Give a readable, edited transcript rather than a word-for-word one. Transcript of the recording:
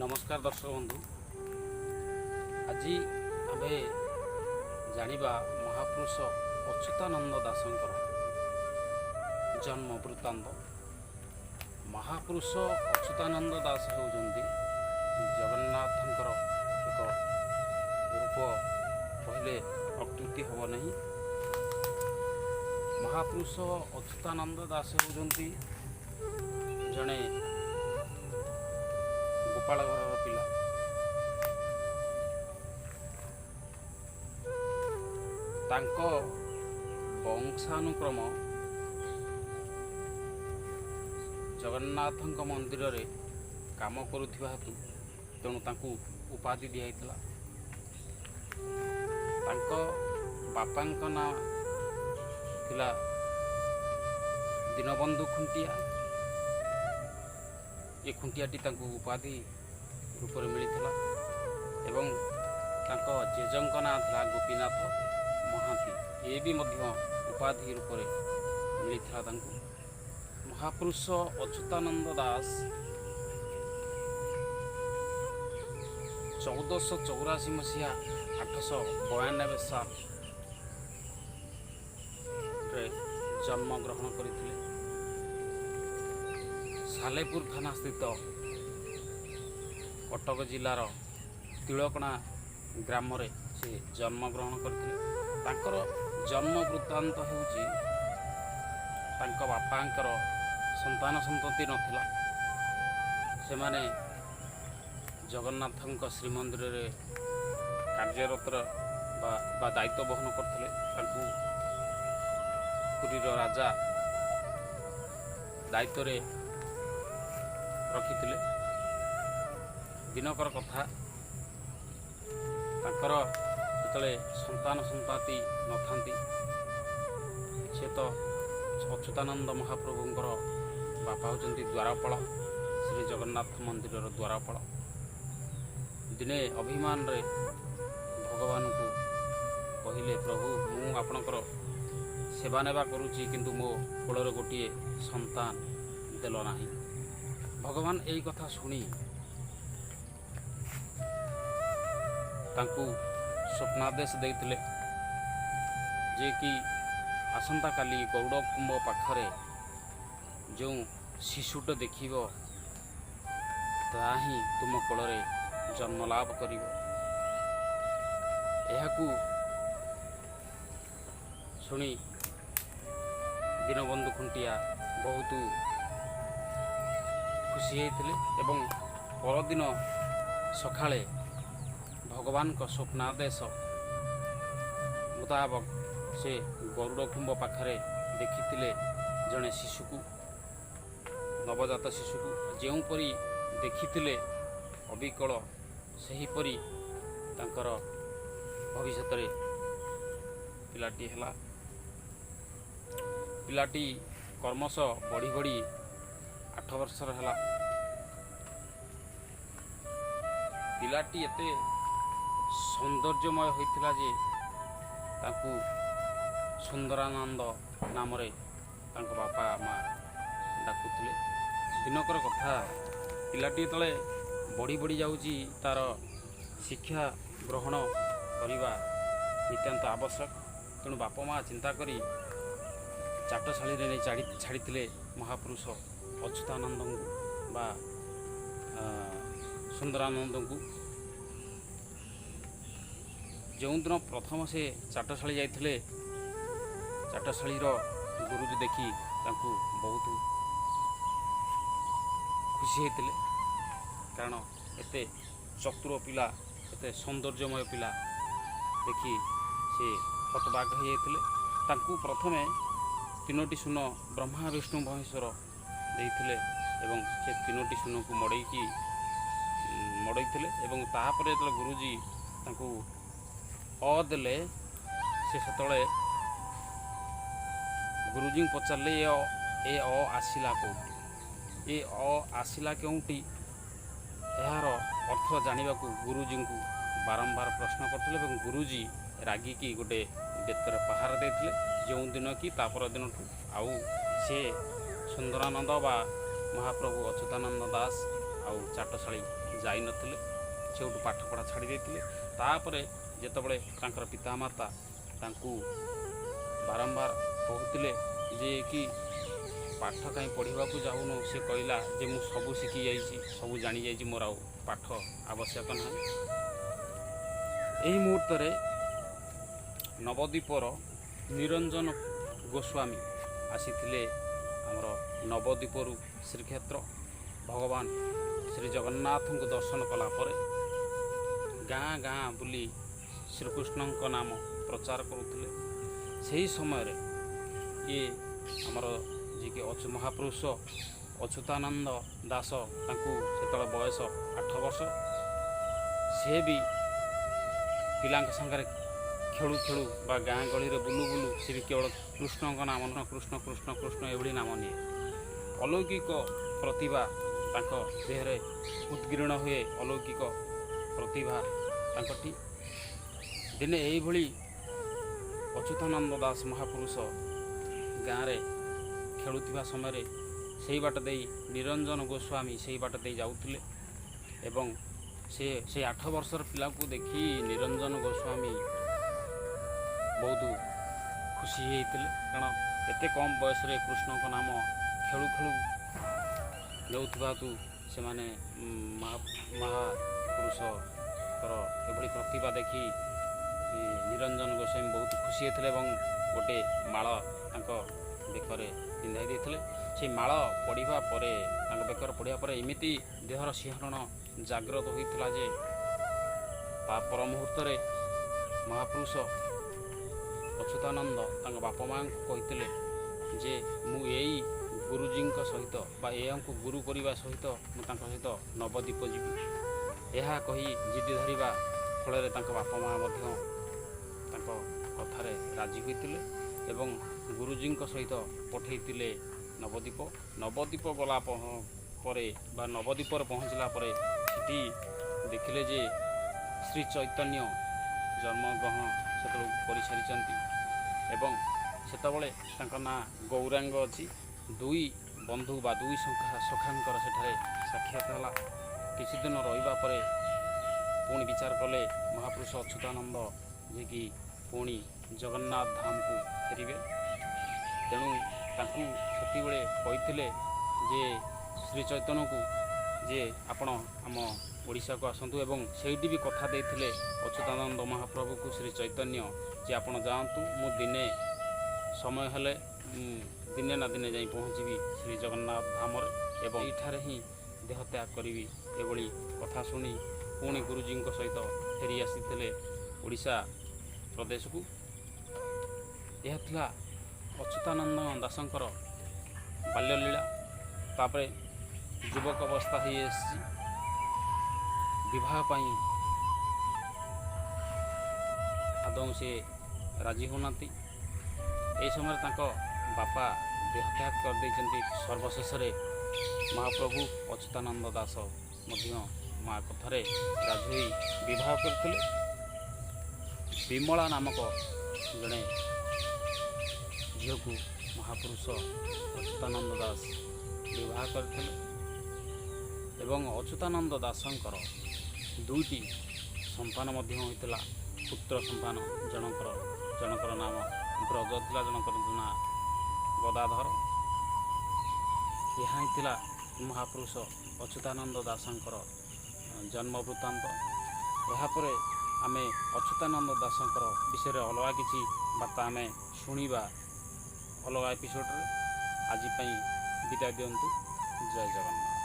नमस्कार दर्शक बंधु, आज आम जानिबा महापुरुष अच्युतानंद दासंकर जन्म वृत्तांत। महापुरुष अच्युतानंद दास होउजंती जगन्नाथंकर एक रूप कहले अत्युक्ति हब नहीं। महापुरुष अच्युतानंद दास होउजंती जड़े गोपाल घर पिला। तांको वंशानुक्रम जगन्नाथ मंदिर रे काम करुथिबा हेतु तेणु तांकु उपाधि दिया। तांको बापांक नाम थिला दीनबंधु खुंटिया। ये खुंटियाटी तांकु उपाधि रूप में मिलता एवं तांको जेजंक नाम था गोपीनाथ महांती। ये भी मध्य उपाधि रूप में मिलता तांकु। महापुरुष अच्युतानंद दास 1484 मसीहा 892 साल रे जन्म ग्रहण करथिले। सालेपुर थाना स्थित कटक जिलार तिलकणा ग्राम रे से जन्म ग्रहण करथिले। तांकर जन्म वृत्तांत हेउची तांका बापांकर संतान संतति नथिला। से माने जगन्नाथंक श्रीमंदिर रे कार्यरत बा दायित्व बहन करथिले। तांकु पुरीर राजा दायित्व रे रखिथिले। दिनकर कथा तांकर जेतले संतान संताति नथांती से तो अच्युतानंद महाप्रभुंकर बापा होचंती द्वारपाल श्री जगन्नाथ मंदिर द्वारपाल। दिने अभिमान रे भगवान को कहिले, प्रभु मु आपणकर सेवा नेबा करुची किंतु मो कोलर गोटे संतान देल नाही। भगवान यही कथा शुणी तांकु स्वप्नादेश देइथिले जे कि आसंता काली गौड़ कुंभ पाखरे जो शिशुट देखिब ताही तुम कोलरे जन्म लाभ करिब। एहाकू शुणी दीनबंधु खुंटिया बहुत खुशी होते एवं परदिन सकाळे भगवान का स्वप्नादेश मुताबक से गरुड़ कुंभ पाखरे देखिथिले जड़े शिशुकू, नवजात शिशुकू जोपरी देखिथिले अविकल सेहीपरी तांकर भविष्यत रे पिलाटी हला। पिलाटी कर्मश बढ़ी बढ़ी 8 वर्षर हला। पिलाटी एते सौंदर्यमय होइथिला जे तांकु सुंदरानंद नाम रे तांको बापा माँ डाकुथिले। दिनकर कथा पिलाटी तले बढ़ी बढ़ी जाउची तार शिक्षा ग्रहण करिबा नितांत आवश्यक। तेणु बापा माँ चिंता करी चाटशाली रे छाड़ी महापुरुष अच्युतानंद बा सुंदरानंद को। जो दिन प्रथम से चाटशाली जाइथिले चाटशाली गुरुजी देखी तांकु बहुत खुशी होते, कारण एते चतुर पिला एते सौंदर्यमय पिला देखी से हतबाग हो जाइथिले। तांकु प्रथमे 3टी सुन ब्रह्मा विष्णु महेश्वर देइथिले एवं से 3टी सुन को मड़ईथिले एवं तापर जो गुरुजी तांकु अ देले से सेतळे गुरुजी पचारे ए अ आसिला कौटी, ए अ आसिला केउटी, यार अर्थ जानिबा को गुरुजी को बारंबार प्रश्न करथिले एवं गुरुजी रागिकी गोटे बेतर पहाड़ देथिले। जो दिन कि तापर दिन आउ से सुंदरानंद बा महाप्रभु अच्युतानंद दास ଆଉ ଚାଟଶାଳୀ ଯାଇନଥିଲେ, ସେଉଠୁ ପାଠପଢ଼ା ଛାଡ଼ି ଦେଇଥିଲେ। ତାପରେ ଯେତେବେଳେ ତାଙ୍କର ପିତାମାତା ତାଙ୍କୁ ବାରମ୍ବାର କହୁଥିଲେ ଯେ କି ପାଠ କାହିଁ ପଢ଼ିବାକୁ ଯାଉନୁ, ସେ କହିଲା ଯେ ମୁଁ ସବୁ ଶିଖିଯାଇଛି, ସବୁ ଜାଣିଯାଇଛି, ମୋର ଆଉ ପାଠ ଆବଶ୍ୟକ ନାହିଁ। ଏହି ମୁହୂର୍ତ୍ତରେ ନବଦ୍ୱୀପର ନିରଞ୍ଜନ ଗୋସ୍ୱାମୀ ଆସିଥିଲେ ଆମର ନବଦ୍ୱୀପରୁ ଶ୍ରୀକ୍ଷେତ୍ର। ଭଗବାନ ଶ୍ରୀ ଜଗନ୍ନାଥଙ୍କୁ ଦର୍ଶନ କଲା ପରେ ଗାଁ ଗାଁ ବୁଲି ଶ୍ରୀକୃଷ୍ଣଙ୍କ ନାମ ପ୍ରଚାର କରୁଥିଲେ। ସେହି ସମୟରେ ଇଏ ଆମର ଯିଏକି ମହାପୁରୁଷ ଅଚ୍ୟୁତାନନ୍ଦ ଦାସ, ତାଙ୍କୁ ସେତେବେଳେ ବୟସ 8 ବର୍ଷ। ସେ ବି ପିଲାଙ୍କ ସାଙ୍ଗରେ ଖେଳୁ ଖେଳୁ ବା ଗାଁ ଗହଳିରେ ବୁଲୁ ବୁଲୁ ସେ ବି କେବଳ କୃଷ୍ଣଙ୍କ ନାମ କୃଷ୍ଣ କୃଷ୍ଣ କୃଷ୍ଣ ଏଭଳି ନାମ ନିଏ। ଅଲୌକିକ ପ୍ରତିଭା ତାଙ୍କ ଦେହରେ ଉଦ୍ଗୀରଣ ହୁଏ, ଅଲୌକିକ ପ୍ରତିଭା ତାଙ୍କଠି। ଦିନେ ଏଇଭଳି ଅଚ୍ୟୁତାନନ୍ଦ ଦାସ ମହାପୁରୁଷ ଗାଁରେ ଖେଳୁଥିବା ସମୟରେ ସେଇ ବାଟ ଦେଇ ନିରଞ୍ଜନ ଗୋସ୍ୱାମୀ ସେଇ ବାଟ ଦେଇ ଯାଉଥିଲେ ଏବଂ ସେ 8 ବର୍ଷର ପିଲାକୁ ଦେଖି ନିରଞ୍ଜନ ଗୋସ୍ୱାମୀ ବହୁତ ଖୁସି ହେଇଥିଲେ, କାରଣ ଏତେ କମ୍ ବୟସରେ କୃଷ୍ଣଙ୍କ ନାମ ଖେଳୁ ଖେଳୁ ନେଉଥିବା ହେତୁ ସେମାନେ ମହାପୁରୁଷଙ୍କର ଏଭଳି ପ୍ରତିଭା ଦେଖି ନିରଞ୍ଜନ ଗୋସ୍ୱାମୀ ବହୁତ ଖୁସି ହେଇଥିଲେ ଏବଂ ଗୋଟେ ମାଳ ତାଙ୍କ ବେକରେ ପିନ୍ଧାଇ ଦେଇଥିଲେ। ସେ ମାଳ ପଡ଼ିବା ପରେ, ତାଙ୍କ ବେକରେ ପଡ଼ିବା ପରେ ଏମିତି ଦେହର ଶିହରଣ ଜାଗ୍ରତ ହୋଇଥିଲା ଯେ ତା ପର ମୁହୂର୍ତ୍ତରେ ମହାପୁରୁଷ ଅଚ୍ୟୁତାନନ୍ଦ ତାଙ୍କ ବାପା ମାଆଙ୍କୁ କହିଥିଲେ ଯେ ମୁଁ ଏଇ ଗୁରୁଜୀଙ୍କ ସହିତ ବା ଏହାଙ୍କୁ ଗୁରୁ କରିବା ସହିତ ମୁଁ ତାଙ୍କ ସହିତ ନବଦ୍ୱୀପ ଯିବି। ଏହା କହି ଜିଦି ଧରିବା ଫଳରେ ତାଙ୍କ ବାପା ମାଆ ମଧ୍ୟ ତାଙ୍କ କଥାରେ ରାଜି ହୋଇଥିଲେ ଏବଂ ଗୁରୁଜୀଙ୍କ ସହିତ ପଠାଇଥିଲେ ନବଦ୍ୱୀପ। ନବଦ୍ୱୀପ ଗଲା ପରେ ବା ନବଦ୍ୱୀପରେ ପହଞ୍ଚିଲା ପରେ ସେଠି ଦେଖିଲେ ଯେ ଶ୍ରୀ ଚୈତନ୍ୟ ଜନ୍ମଗ୍ରହଣ ସେତେବେଳେ କରିସାରିଛନ୍ତି ଏବଂ ସେତେବେଳେ ତାଙ୍କ ନାଁ ଗୌରାଙ୍ଗ ଅଛି। 2 ବନ୍ଧୁ ବା 2 ସଖାଙ୍କର ସେଠାରେ ସାକ୍ଷାତ ହେଲା। କିଛି ଦିନ ରହିବା ପରେ ପୁଣି ବିଚାର କଲେ ମହାପୁରୁଷ ଅଚ୍ୟୁତାନନ୍ଦ ଯିଏକି ପୁଣି ଜଗନ୍ନାଥ ଧାମକୁ ଫେରିବେ। ତେଣୁ ତାଙ୍କୁ ସେତିକିବେଳେ କହିଥିଲେ ଯେ ଶ୍ରୀ ଚୈତନ୍ୟକୁ ଯେ ଆପଣ ଆମ ଓଡ଼ିଶାକୁ ଆସନ୍ତୁ ଏବଂ ସେଇଠି ବି କଥା ଦେଇଥିଲେ ଅଚ୍ୟୁତାନନ୍ଦ ମହାପ୍ରଭୁକୁ ଶ୍ରୀ ଚୈତନ୍ୟ ଯେ ଆପଣ ଯାଆନ୍ତୁ, ମୁଁ ଦିନେ ସମୟ ହେଲେ ଦିନେ ନା ଦିନେ ଯାଇ ପହଞ୍ଚିବି ଶ୍ରୀ ଜଗନ୍ନାଥ ଧାମରେ ଏବଂ ଏଠାରେ ହିଁ ଦେହତ୍ୟାଗ କରିବି। ଏଭଳି କଥା ଶୁଣି ପୁଣି ଗୁରୁଜୀଙ୍କ ସହିତ ଫେରି ଆସିଥିଲେ ଓଡ଼ିଶା ପ୍ରଦେଶକୁ। ଏହା ଥିଲା ଅଚ୍ୟୁତାନନ୍ଦ ଦାସଙ୍କର ବାଲ୍ୟଲୀଳା। ତାପରେ ଯୁବକ ଅବସ୍ଥା ହେଇ ଆସିଛି, ବିବାହ ପାଇଁ ଆଦୌ ସେ ରାଜି ହେଉନାହାନ୍ତି। ଏହି ସମୟରେ ତାଙ୍କ ବାପା ଦେହତ୍ୟାଗ କରିଦେଇଛନ୍ତି। ସର୍ବଶେଷରେ ମହାପ୍ରଭୁ ଅଚ୍ୟୁତାନନ୍ଦ ଦାସ ମଧ୍ୟ ମା କଥାରେ ରାଜି ହୋଇ ବିବାହ କରିଥିଲେ। ବିମଳା ନାମକ ଜଣେ ଝିଅକୁ ମହାପୁରୁଷ ଅଚ୍ୟୁତାନନ୍ଦ ଦାସ ବିବାହ କରିଥିଲେ ଏବଂ ଅଚ୍ୟୁତାନନ୍ଦ ଦାସଙ୍କର 2ଟି ସନ୍ତାନ ମଧ୍ୟ ହୋଇଥିଲା। ପୁତ୍ର ସନ୍ତାନ ଜଣଙ୍କର ନାମ ବ୍ରଜ ଥିଲା, ଜଣଙ୍କର ନାଁ ଗଦାଧର। ଏହା ହିଁ ଥିଲା ମହାପୁରୁଷ ଅଚ୍ୟୁତାନନ୍ଦ ଦାସଙ୍କର ଜନ୍ମ ବୃତ୍ତାନ୍ତ। ଏହାପରେ ଆମେ ଅଚ୍ୟୁତାନନ୍ଦ ଦାସଙ୍କର ବିଷୟରେ ଅଲଗା କିଛି ବାର୍ତ୍ତା ଆମେ ଶୁଣିବା ଅଲଗା ଏପିସୋଡ଼ରେ। ଆଜି ପାଇଁ ବିଦାୟ ଦିଅନ୍ତୁ। ଜୟ ଜଗନ୍ନାଥ।